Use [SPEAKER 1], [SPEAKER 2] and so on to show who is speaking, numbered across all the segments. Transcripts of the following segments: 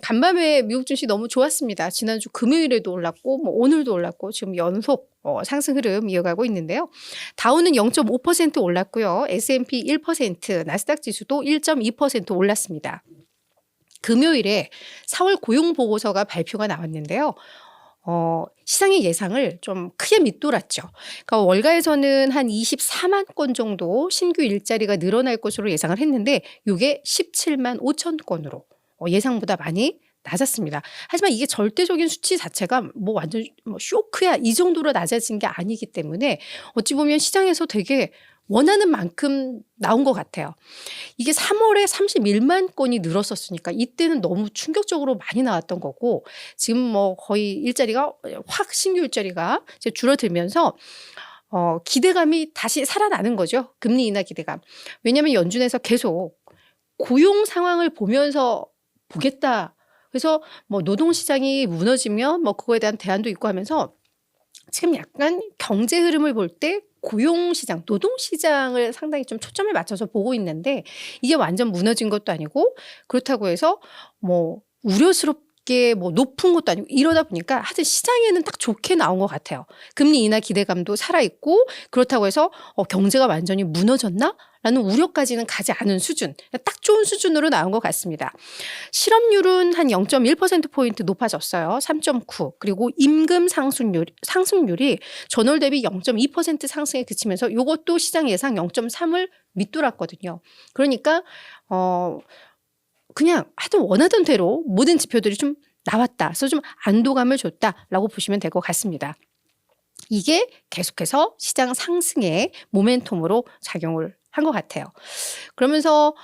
[SPEAKER 1] 간밤에 미국 증시 너무 좋았습니다. 지난주 금요일에도 올랐고 뭐 오늘도 올랐고 지금 연속 상승 흐름 이어가고 있는데요. 다우는 0.5% 올랐고요. S&P 1%, 나스닥 지수도 1.2% 올랐습니다. 금요일에 4월 고용 보고서가 발표가 나왔는데요. 시장의 예상을 좀 크게 밑돌았죠. 그러니까 월가에서는 한 24만 건 정도 신규 일자리가 늘어날 것으로 예상을 했는데 이게 17만 5천 건으로 예상보다 많이 낮았습니다. 하지만 이게 절대적인 수치 자체가 뭐 완전 뭐 쇼크야 이 정도로 낮아진 게 아니기 때문에 어찌 보면 시장에서 되게 원하는 만큼 나온 것 같아요. 이게 3월에 31만 건이 늘었었으니까 이때는 너무 충격적으로 많이 나왔던 거고 지금 뭐 거의 일자리가 확 신규 일자리가 이제 줄어들면서 기대감이 다시 살아나는 거죠. 금리 인하 기대감. 왜냐하면 연준에서 계속 고용 상황을 보면서 보겠다. 그래서 뭐 노동시장이 무너지면 뭐 그거에 대한 대안도 있고 하면서 지금 약간 경제 흐름을 볼 때 고용시장, 노동시장을 상당히 좀 초점을 맞춰서 보고 있는데 이게 완전 무너진 것도 아니고 그렇다고 해서 뭐 우려스럽게 뭐 높은 것도 아니고 이러다 보니까 하여튼 시장에는 딱 좋게 나온 것 같아요. 금리 인하 기대감도 살아있고 그렇다고 해서 경제가 완전히 무너졌나? 라는 우려까지는 가지 않은 수준, 딱 좋은 수준으로 나온 것 같습니다. 실업률은 한 0.1%포인트 높아졌어요. 3.9. 그리고 임금 상승률이 전월 대비 0.2% 상승에 그치면서 이것도 시장 예상 0.3을 밑돌았거든요. 그러니까 그냥 하여튼 원하던 대로 모든 지표들이 좀 나왔다. 그래서 좀 안도감을 줬다라고 보시면 될 것 같습니다. 이게 계속해서 시장 상승의 모멘텀으로 작용을 한 것 같아요. 그러면서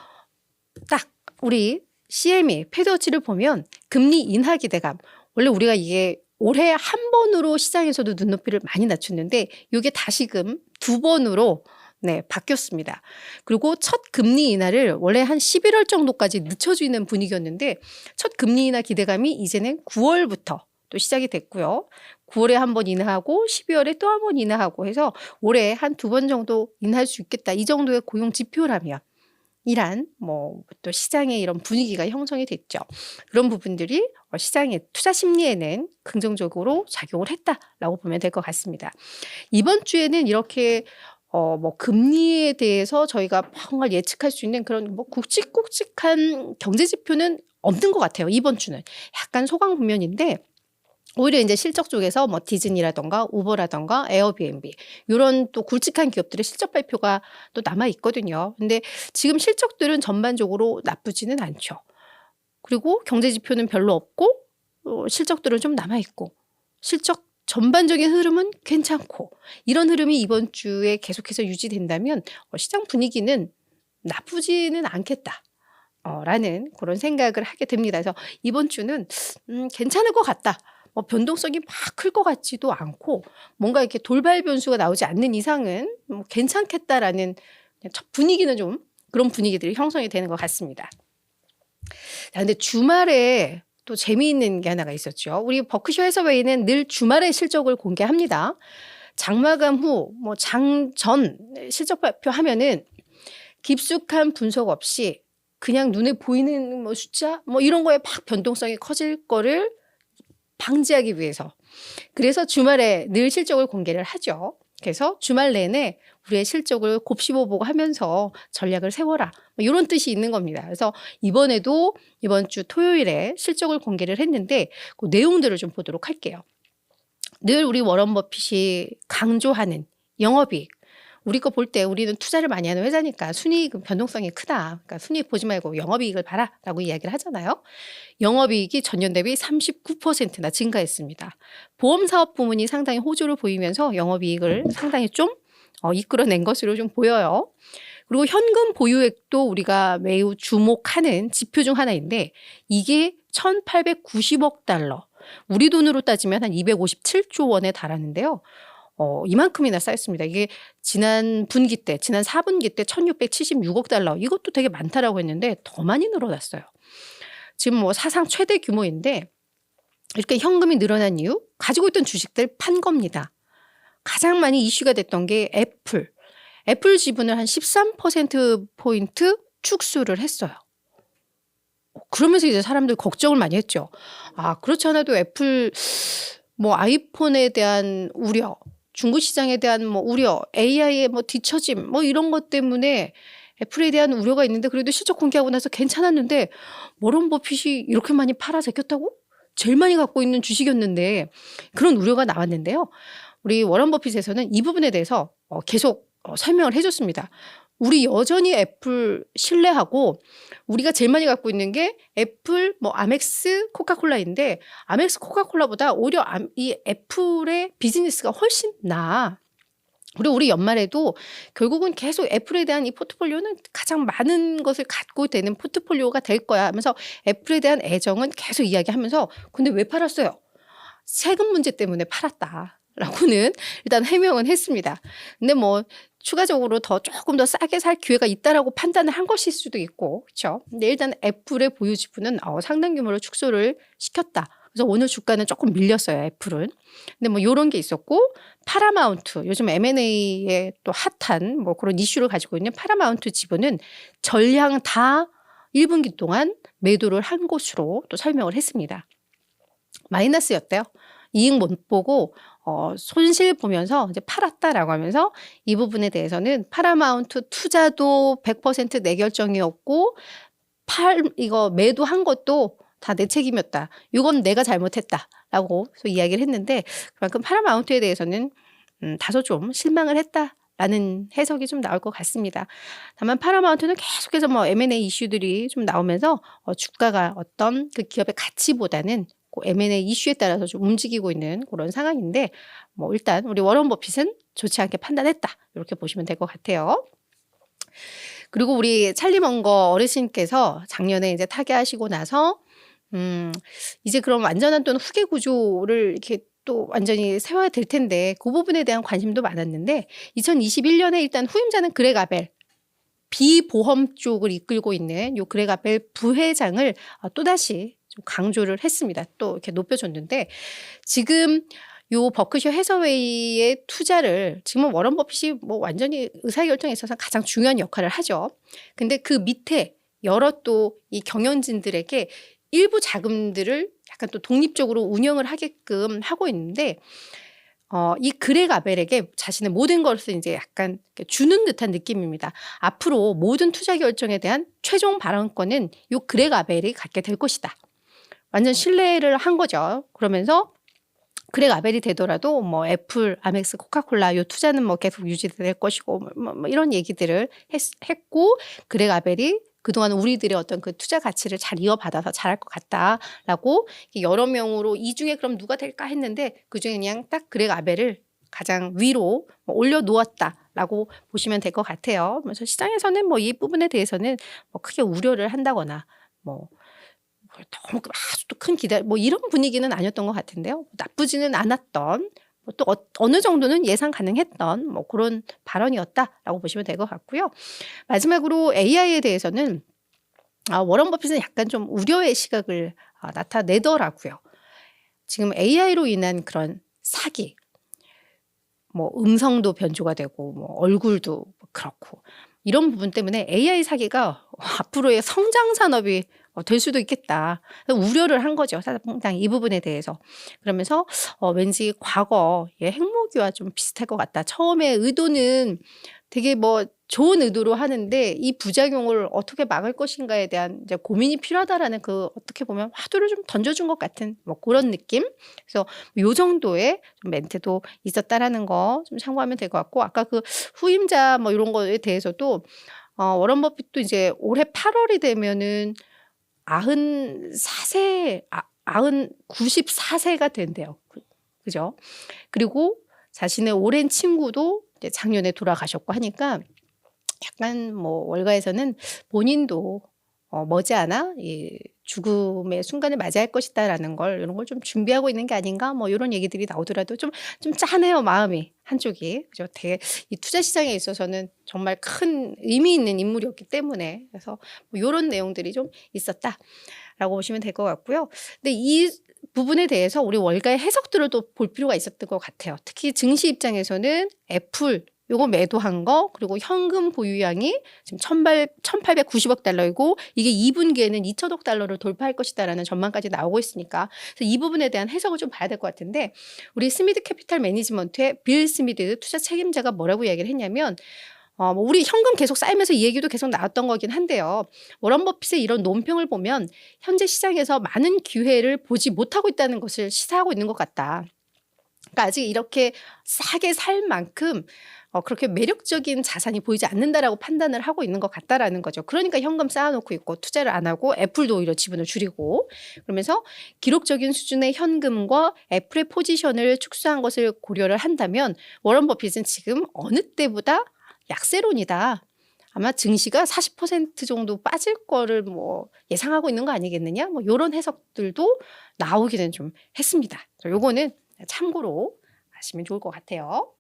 [SPEAKER 1] 딱 우리 CME 패드워치를 보면 금리 인하 기대감 원래 우리가 이게 올해 한 번으로 시장에서도 눈높이를 많이 낮췄는데 이게 다시금 두 번으로 바뀌었습니다. 그리고 첫 금리 인하를 원래 한 11월 정도까지 늦춰지는 분위기였는데 첫 금리 인하 기대감이 이제는 9월부터 또 시작이 됐고요. 9월에 한 번 인하하고 12월에 또 한 번 인하하고 해서 올해 한 두 번 정도 인하할 수 있겠다. 이 정도의 고용 지표라면 이란 뭐 또 시장의 이런 분위기가 형성이 됐죠. 그런 부분들이 시장의 투자 심리에는 긍정적으로 작용을 했다라고 보면 될 것 같습니다. 이번 주에는 이렇게 뭐 금리에 대해서 저희가 정말 예측할 수 있는 그런 뭐 굵직굵직한 경제 지표는 없는 것 같아요. 이번 주는 약간 소강 국면인데 오히려 이제 실적 쪽에서 뭐 디즈니라던가 우버라던가 에어비앤비 이런 또 굵직한 기업들의 실적 발표가 또 남아 있거든요. 근데 지금 실적들은 전반적으로 나쁘지는 않죠. 그리고 경제 지표는 별로 없고 실적들은 좀 남아 있고 실적 전반적인 흐름은 괜찮고 이런 흐름이 이번 주에 계속해서 유지된다면 시장 분위기는 나쁘지는 않겠다. 라는 그런 생각을 하게 됩니다. 그래서 이번 주는 괜찮을 것 같다. 변동성이 막 클 것 같지도 않고 뭔가 이렇게 돌발 변수가 나오지 않는 이상은 괜찮겠다라는 첫 분위기는 좀 그런 분위기들이 형성이 되는 것 같습니다. 자, 근데 주말에 또 재미있는 게 하나가 있었죠. 우리 버크셔 해서웨이는 늘 주말에 실적을 공개합니다. 장마감 후 뭐 장 전 실적 발표하면은 깊숙한 분석 없이 그냥 눈에 보이는 뭐 숫자 뭐 이런 거에 막 변동성이 커질 거를 방지하기 위해서 그래서 주말에 늘 실적을 공개를 하죠. 그래서 주말 내내 우리의 실적을 곱씹어보고 하면서 전략을 세워라 이런 뜻이 있는 겁니다. 그래서 이번에도 이번 주 토요일에 실적을 공개를 했는데 그 내용들을 좀 보도록 할게요. 늘 우리 워런 버핏이 강조하는 영업이익 우리 거 볼 때 우리는 투자를 많이 하는 회사니까 순이익은 변동성이 크다. 그러니까 순이익 보지 말고 영업이익을 봐라라고 이야기를 하잖아요. 영업이익이 전년 대비 39%나 증가했습니다. 보험사업 부문이 상당히 호조를 보이면서 영업이익을 상당히 좀 이끌어낸 것으로 좀 보여요. 그리고 현금 보유액도 우리가 매우 주목하는 지표 중 하나인데 이게 1,890억 달러. 우리 돈으로 따지면 한 257조 원에 달하는데요. 이만큼이나 쌓였습니다. 이게 지난 분기 때, 지난 4분기 때 1,676억 달러. 이것도 되게 많다라고 했는데 더 많이 늘어났어요. 지금 뭐 사상 최대 규모인데 이렇게 현금이 늘어난 이유? 가지고 있던 주식들 판 겁니다. 가장 많이 이슈가 됐던 게 애플. 애플 지분을 한 13%포인트 축소를 했어요. 그러면서 이제 사람들이 걱정을 많이 했죠. 그렇지 않아도 애플 뭐 아이폰에 대한 우려, 중국 시장에 대한 뭐 우려, AI의 뭐 뒤처짐 뭐 이런 것 때문에 애플에 대한 우려가 있는데 그래도 실적 공개하고 나서 괜찮았는데 워런 버핏이 이렇게 많이 팔아 제꼈다고? 제일 많이 갖고 있는 주식이었는데 그런 우려가 나왔는데요. 우리 워런 버핏에서는 이 부분에 대해서 계속 설명을 해줬습니다. 우리 여전히 애플 신뢰하고 우리가 제일 많이 갖고 있는 게 애플, 뭐 아멕스, 코카콜라인데 아멕스, 코카콜라보다 오히려 이 애플의 비즈니스가 훨씬 나아. 그리고 우리 연말에도 결국은 계속 애플에 대한 이 포트폴리오는 가장 많은 것을 갖고 되는 포트폴리오가 될 거야 하면서 애플에 대한 애정은 계속 이야기하면서 근데 왜 팔았어요? 세금 문제 때문에 팔았다라고는 일단 해명은 했습니다. 근데 뭐 추가적으로 조금 더 싸게 살 기회가 있다라고 판단을 한 것일 수도 있고, 그렇죠? 근데 일단 애플의 보유 지분은 상당 규모로 축소를 시켰다. 그래서 오늘 주가는 조금 밀렸어요, 애플은. 근데 뭐 이런 게 있었고, 파라마운트, 요즘 M&A에 또 핫한 뭐 그런 이슈를 가지고 있는 파라마운트 지분은 전량 다 1분기 동안 매도를 한 것으로 또 설명을 했습니다. 마이너스였대요. 이익 못 보고 손실 보면서 이제 팔았다라고 하면서 이 부분에 대해서는 파라마운트 투자도 100% 내 결정이었고 이거 매도한 것도 다 내 책임이었다. 이건 내가 잘못했다라고 이야기를 했는데 그만큼 파라마운트에 대해서는 다소 좀 실망을 했다라는 해석이 좀 나올 것 같습니다. 다만 파라마운트는 계속해서 뭐 M&A 이슈들이 좀 나오면서 주가가 어떤 그 기업의 가치보다는 M&A 이슈에 따라서 좀 움직이고 있는 그런 상황인데 뭐 일단 우리 워런 버핏은 좋지 않게 판단했다 이렇게 보시면 될 것 같아요. 그리고 우리 찰리 먼거 어르신께서 작년에 이제 타계하시고 나서 이제 그럼 완전한 또는 후계 구조를 이렇게 또 완전히 세워야 될 텐데 그 부분에 대한 관심도 많았는데 2021년에 일단 후임자는 그렉 아벨 비보험 쪽을 이끌고 있는 요 그렉 아벨 부회장을 또다시 좀 강조를 했습니다. 또 이렇게 높여줬는데 지금 요 버크셔 해서웨이의 투자를 지금은 워런 버핏이 뭐 완전히 의사결정에 있어서 가장 중요한 역할을 하죠. 근데 그 밑에 여러 또 이 경영진들에게 일부 자금들을 약간 또 독립적으로 운영을 하게끔 하고 있는데 이 그렉 아벨에게 자신의 모든 것을 이제 약간 주는 듯한 느낌입니다. 앞으로 모든 투자 결정에 대한 최종 발언권은 요 그렉 아벨이 갖게 될 것이다. 완전 신뢰를 한 거죠. 그러면서 그렉 아벨이 되더라도 뭐 애플, 아멕스, 코카콜라 요 투자는 뭐 계속 유지될 것이고 뭐 이런 얘기들을 했고 그렉 아벨이 그동안 우리들의 어떤 그 투자 가치를 잘 이어받아서 잘할 것 같다라고 여러 명으로 이 중에 그럼 누가 될까 했는데 그중에 그냥 딱 그렉 아벨을 가장 위로 올려놓았다라고 보시면 될 것 같아요. 그래서 시장에서는 뭐 이 부분에 대해서는 뭐 크게 우려를 한다거나 뭐 너무 아주 또 큰 기대 뭐 이런 분위기는 아니었던 것 같은데요. 나쁘지는 않았던 또 어느 정도는 예상 가능했던 뭐 그런 발언이었다라고 보시면 될 것 같고요. 마지막으로 AI에 대해서는 워런 버핏은 약간 좀 우려의 시각을 나타내더라고요. 지금 AI로 인한 그런 사기, 뭐 음성도 변조가 되고 뭐 얼굴도 그렇고 이런 부분 때문에 AI 사기가 앞으로의 성장 산업이 될 수도 있겠다. 우려를 한 거죠. 상당히 이 부분에 대해서. 그러면서 왠지 과거의 핵무기와 좀 비슷할 것 같다. 처음에 의도는 되게 뭐 좋은 의도로 하는데 이 부작용을 어떻게 막을 것인가에 대한 이제 고민이 필요하다라는 그 어떻게 보면 화두를 좀 던져준 것 같은 뭐 그런 느낌. 그래서 요 정도의 좀 멘트도 있었다라는 거 좀 참고하면 될 것 같고 아까 그 후임자 뭐 이런 거에 대해서도 워런 버핏도 이제 올해 8월이 되면은 94세, 94세가 된대요. 그죠? 그리고 자신의 오랜 친구도 이제 작년에 돌아가셨고 하니까 약간 뭐 월가에서는 본인도 머지않아 이 죽음의 순간을 맞이할 것이다라는 걸 이런 걸 좀 준비하고 있는 게 아닌가 뭐 이런 얘기들이 나오더라도 좀 짠해요 마음이 한쪽이 그죠. 되게 이 투자 시장에 있어서는 정말 큰 의미 있는 인물이었기 때문에 그래서 뭐 이런 내용들이 좀 있었다라고 보시면 될 것 같고요. 근데 이 부분에 대해서 우리 월가의 해석들을 또 볼 필요가 있었던 것 같아요. 특히 증시 입장에서는 애플 요거 매도한 거 그리고 현금 보유량이 지금 1,890억 달러이고 이게 2분기에는 2천억 달러를 돌파할 것이다라는 전망까지 나오고 있으니까 그래서 이 부분에 대한 해석을 좀 봐야 될 것 같은데 우리 스미드 캐피탈 매니지먼트의 빌 스미드 투자 책임자가 뭐라고 이야기를 했냐면 뭐 우리 현금 계속 쌓이면서 이 얘기도 계속 나왔던 거긴 한데요. 워런 버핏의 이런 논평을 보면 현재 시장에서 많은 기회를 보지 못하고 있다는 것을 시사하고 있는 것 같다. 그러니까 아직 이렇게 싸게 살 만큼 그렇게 매력적인 자산이 보이지 않는다라고 판단을 하고 있는 것 같다라는 거죠. 그러니까 현금 쌓아놓고 있고 투자를 안 하고 애플도 오히려 지분을 줄이고 그러면서 기록적인 수준의 현금과 애플의 포지션을 축소한 것을 고려를 한다면 워런 버핏은 지금 어느 때보다 약세론이다. 아마 증시가 40% 정도 빠질 거를 뭐 예상하고 있는 거 아니겠느냐? 뭐 이런 해석들도 나오기는 좀 했습니다. 요거는 참고로 하시면 좋을 것 같아요.